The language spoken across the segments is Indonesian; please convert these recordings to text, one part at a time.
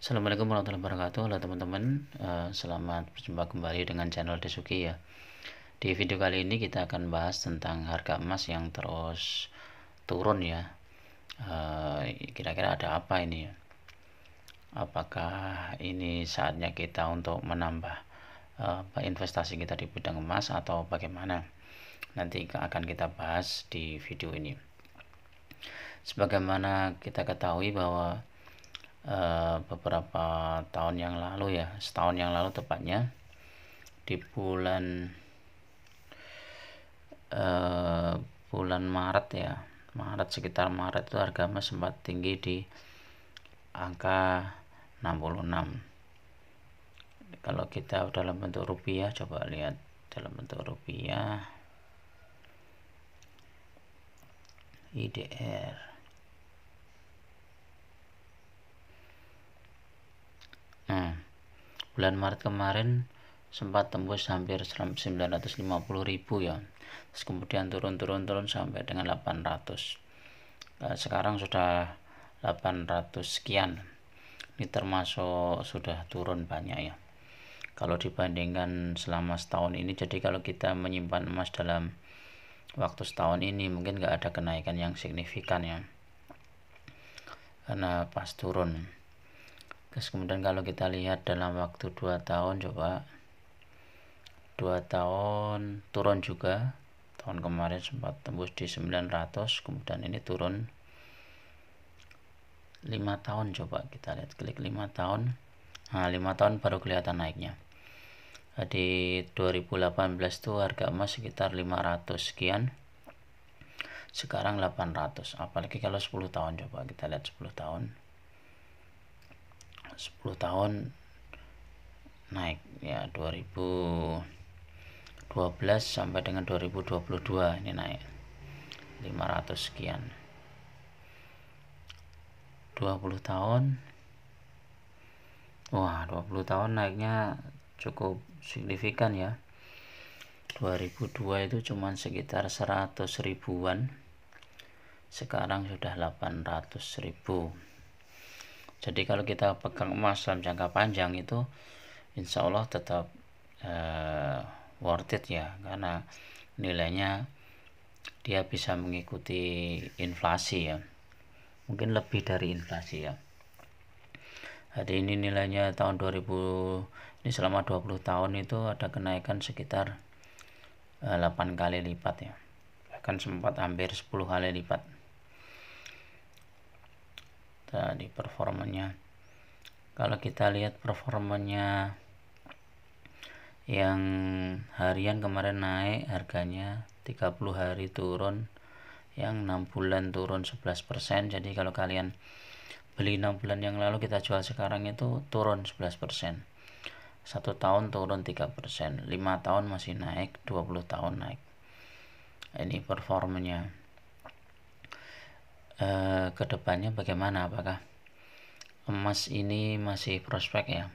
Assalamualaikum warahmatullahi wabarakatuh. Halo teman-teman, selamat berjumpa kembali dengan channel Desuki ya. Di video kali ini kita akan bahas tentang harga emas yang terus turun ya. Kira-kira ada apa ini ya? Apakah ini saatnya kita untuk menambah investasi kita di bidang emas atau bagaimana? Nanti akan kita bahas di video ini. Sebagaimana kita ketahui bahwa beberapa tahun yang lalu ya, setahun yang lalu tepatnya, di bulan Maret ya, sekitar Maret itu harga emas sempat tinggi di angka 66. Kalau kita dalam bentuk rupiah, coba lihat dalam bentuk rupiah IDR. Nah, bulan Maret kemarin sempat tembus hampir 950.000 ya. Terus kemudian turun sampai dengan 800. Sekarang sudah 800 sekian. Ini termasuk sudah turun banyak ya. Kalau dibandingkan selama setahun ini, jadi kalau kita menyimpan emas dalam waktu setahun ini mungkin nggak ada kenaikan yang signifikan ya, karena pas turun. Terus kemudian kalau kita lihat dalam waktu 2 tahun, coba 2 tahun turun juga. Tahun kemarin sempat tembus di 900, kemudian ini turun. 5 tahun coba kita lihat, klik 5 tahun. Nah, 5 tahun baru kelihatan naiknya. Di 2018 tuh harga emas sekitar 500 sekian. Sekarang 800. Apalagi kalau 10 tahun, coba kita lihat 10 tahun. 10 tahun naik ya, 2012 sampai dengan 2022 ini naik 500 sekian. 20 tahun, wah 20 tahun naiknya cukup signifikan ya. 2002 itu cuman sekitar 100 ribuan, sekarang sudah 800 ribu. Jadi kalau kita pegang emas dalam jangka panjang itu insya Allah tetap worth it ya, karena nilainya dia bisa mengikuti inflasi ya, mungkin lebih dari inflasi ya. Jadi ini nilainya tahun 2000 ini selama 20 tahun itu ada kenaikan sekitar 8 kali lipat ya, bahkan sempat hampir 10 kali lipat. Tadi performanya, kalau kita lihat performanya yang harian kemarin naik harganya, 30 hari turun, yang 6 bulan turun 11%. Jadi kalau kalian beli 6 bulan yang lalu, kita jual sekarang itu turun 11%. 1 tahun turun 3%, 5 tahun masih naik, 20 tahun naik. Ini performanya. Kedepannya bagaimana, apakah emas ini masih prospek ya?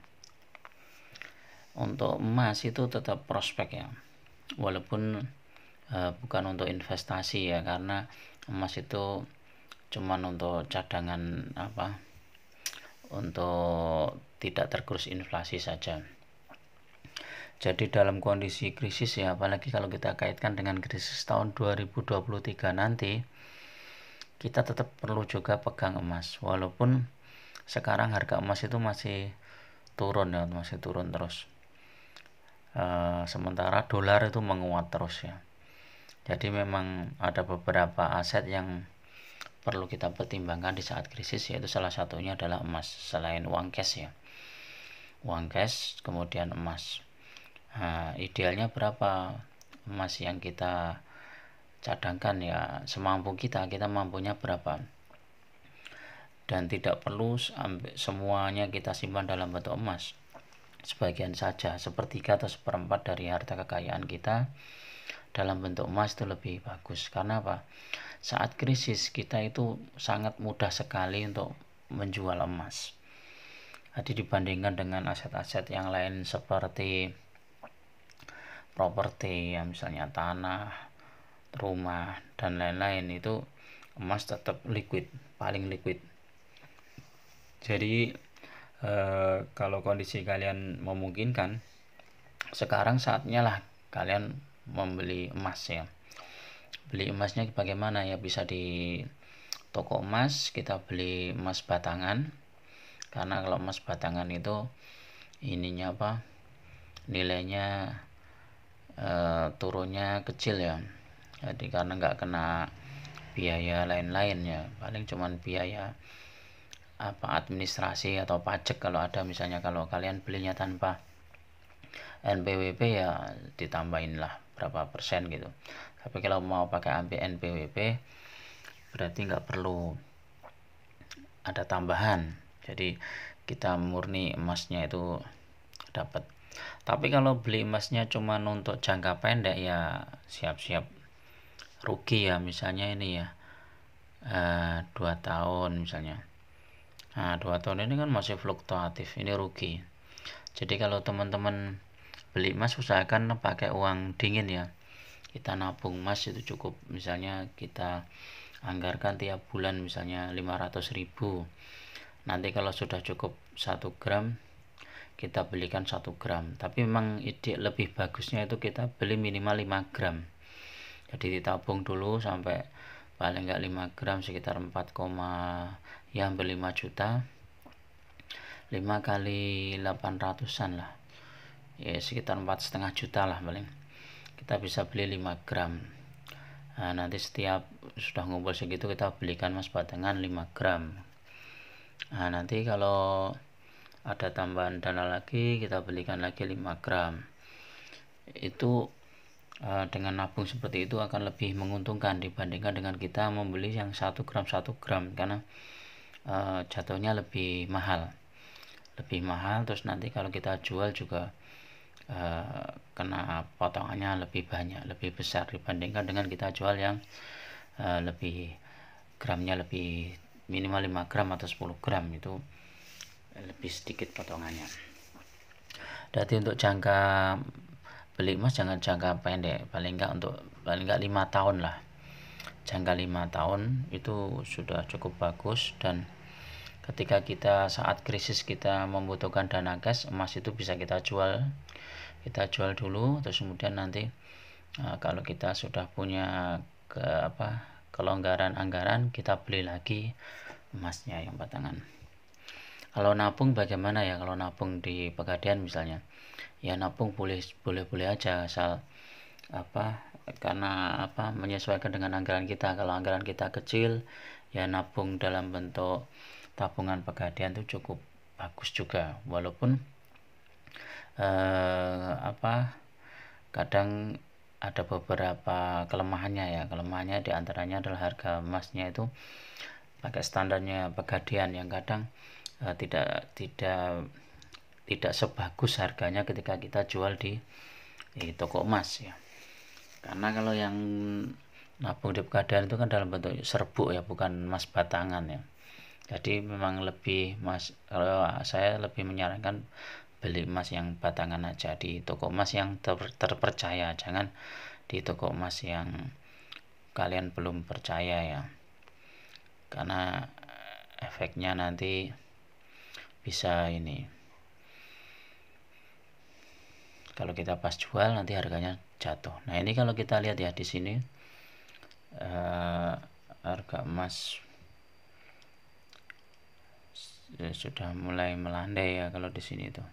Untuk emas itu tetap prospek ya, walaupun bukan untuk investasi ya, karena emas itu cuman untuk cadangan untuk tidak tergerus inflasi saja. Jadi dalam kondisi krisis ya, apalagi kalau kita kaitkan dengan krisis tahun 2023 nanti, kita tetap perlu juga pegang emas, walaupun sekarang harga emas itu masih turun ya, masih turun terus. Sementara dolar itu menguat terus ya. Jadi memang ada beberapa aset yang perlu kita pertimbangkan di saat krisis, yaitu salah satunya adalah emas, selain uang cash ya. Uang cash, kemudian emas. Idealnya berapa emas yang kita cadangkan ya, semampu kita mampunya berapa, dan tidak perlu semuanya kita simpan dalam bentuk emas. Sebagian saja, sepertiga atau seperempat dari harta kekayaan kita dalam bentuk emas itu lebih bagus. Karena apa? Saat krisis kita itu sangat mudah sekali untuk menjual emas. Jadi dibandingkan dengan aset-aset yang lain seperti properti ya, misalnya tanah, rumah dan lain-lain, itu emas tetap liquid, paling liquid. Jadi Kalau kondisi kalian memungkinkan, sekarang saatnya lah kalian membeli emas ya. Beli emasnya bagaimana ya? Bisa di toko emas, kita beli emas batangan. Karena kalau emas batangan itu ininya apa, nilainya turunnya kecil ya. Jadi karena nggak kena biaya lain-lain ya, paling cuman biaya apa administrasi atau pajak kalau ada, misalnya kalau kalian belinya tanpa NPWP ya ditambahin lah berapa persen gitu. Tapi kalau mau pakai NPWP berarti nggak perlu ada tambahan, jadi kita murni emasnya itu dapat. Tapi kalau beli emasnya cuma untuk jangka pendek ya siap-siap rugi ya. Misalnya ini ya 2 tahun misalnya. Nah 2 tahun ini kan masih fluktuatif, ini rugi. Jadi kalau teman-teman beli emas usahakan pakai uang dingin ya. Kita nabung emas itu cukup, misalnya kita anggarkan tiap bulan misalnya 500.000. Nanti kalau sudah cukup 1 gram kita belikan 1 gram. Tapi memang ide lebih bagusnya itu kita beli minimal 5 gram. Jadi ditabung dulu sampai paling enggak 5 gram sekitar 4, ya hampir 5 juta. 5 kali 800-an lah, ya sekitar 4,5 juta lah paling. Kita bisa beli 5 gram. Nah, nanti setiap sudah ngumpul segitu kita belikan emas batangan 5 gram. Nah, nanti kalau ada tambahan dana lagi kita belikan lagi 5 gram. Itu dengan nabung seperti itu akan lebih menguntungkan dibandingkan dengan kita membeli yang 1 gram 1 gram, karena jatuhnya lebih mahal. Terus nanti kalau kita jual juga kena potongannya lebih banyak, lebih besar dibandingkan dengan kita jual yang lebih gramnya lebih minimal 5 gram atau 10 gram, itu lebih sedikit potongannya. Jadi untuk jangka beli emas jangan jangka pendek, paling enggak 5 tahun lah. Jangka 5 tahun itu sudah cukup bagus, dan ketika kita saat krisis kita membutuhkan dana cash, emas itu bisa kita jual dulu, terus kemudian nanti kalau kita sudah punya kelonggaran anggaran, kita beli lagi emasnya yang batangan. Kalau nabung bagaimana ya? Kalau nabung di Pegadaian misalnya, ya nabung boleh aja, asal karena menyesuaikan dengan anggaran kita. Kalau anggaran kita kecil, ya nabung dalam bentuk tabungan Pegadaian itu cukup bagus juga, walaupun kadang ada beberapa kelemahannya diantaranya adalah harga emasnya itu pakai standarnya Pegadaian yang kadang tidak sebagus harganya ketika kita jual di toko emas ya. Karena kalau yang nabung di Pegadaian itu kan dalam bentuk serbuk ya, bukan emas batangan ya. Jadi memang kalau saya lebih menyarankan beli emas yang batangan aja di toko emas yang terpercaya, jangan di toko emas yang kalian belum percaya ya, karena efeknya nanti bisa ini, kalau kita pas jual nanti harganya jatuh. Nah ini kalau kita lihat ya di sini harga emas sudah mulai melandai ya. Kalau di sini tuh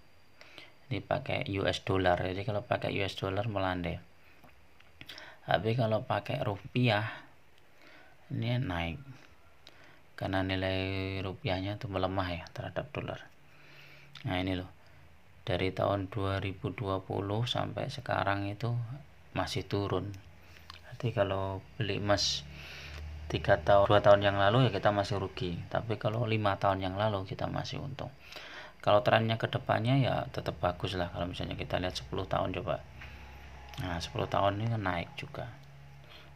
ini pakai US dollar, jadi kalau pakai US dollar melandai. Tapi kalau pakai rupiah ini naik karena nilai rupiahnya tuh melemah ya terhadap dolar. Nah ini loh, dari tahun 2020 sampai sekarang itu masih turun. Jadi kalau beli emas 2 tahun yang lalu ya kita masih rugi, tapi kalau 5 tahun yang lalu kita masih untung. Kalau trennya ke depannya ya tetap bagus lah. Kalau misalnya kita lihat 10 tahun coba. Nah 10 tahun ini kan naik juga,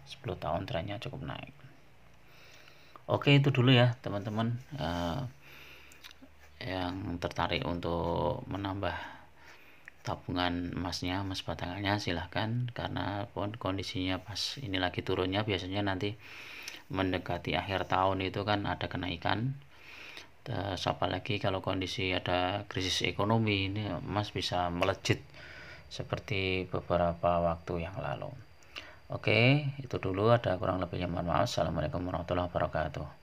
10 tahun trennya cukup naik. Oke, itu dulu ya teman-teman yang tertarik untuk menambah tabungan emasnya, emas batangannya, silahkan, karena kondisinya pas ini lagi turunnya. Biasanya nanti mendekati akhir tahun itu kan ada kenaikan, Terus apalagi kalau kondisi ada krisis ekonomi, ini emas bisa melejit seperti beberapa waktu yang lalu. Oke, itu dulu, ada kurang lebihnya mohon maaf. Assalamualaikum warahmatullahi wabarakatuh.